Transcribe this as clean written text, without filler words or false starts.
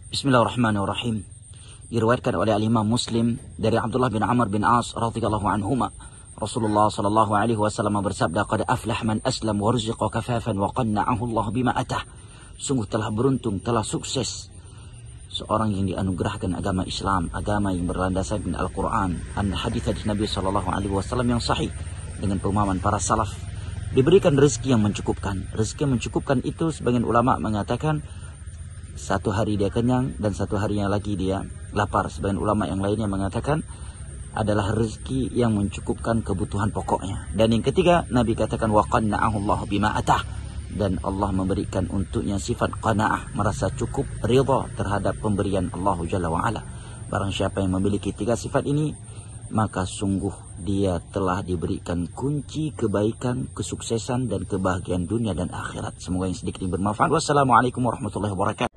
Bismillahirrahmanirrahim. Diriwayatkan oleh Imam Muslim dari Abdullah bin Amr bin As radhiyallahu anhuma, Rasulullah sallallahu alaihi wasallam bersabda, "Qad aflah man aslam wa ruziqa kafafan wa qanna'ahu Allah bima atah." Sungguh telah beruntung, telah sukses seorang yang dianugerahkan agama Islam, agama yang berlandaskan Al-Quran dan hadis-hadis Nabi sallallahu alaihi wasallam yang sahih dengan pemahaman para salaf. Diberikan rezeki yang mencukupkan. Rezeki yang mencukupkan itu sebagian ulama mengatakan satu hari dia kenyang dan satu harinya lagi dia lapar. Sebagian ulama yang lainnya mengatakan adalah rezeki yang mencukupkan kebutuhan pokoknya. Dan yang ketiga, Nabi katakan wa qanna'ahu Allah bima atah, dan Allah memberikan untuknya sifat qanaah, merasa cukup, ridha terhadap pemberian Allah Jalla wa Ala. Barang siapa yang memiliki tiga sifat ini, maka sungguh dia telah diberikan kunci kebaikan, kesuksesan dan kebahagiaan dunia dan akhirat. Semoga yang sedikit ini bermanfaat. Wassalamualaikum warahmatullahi wabarakatuh.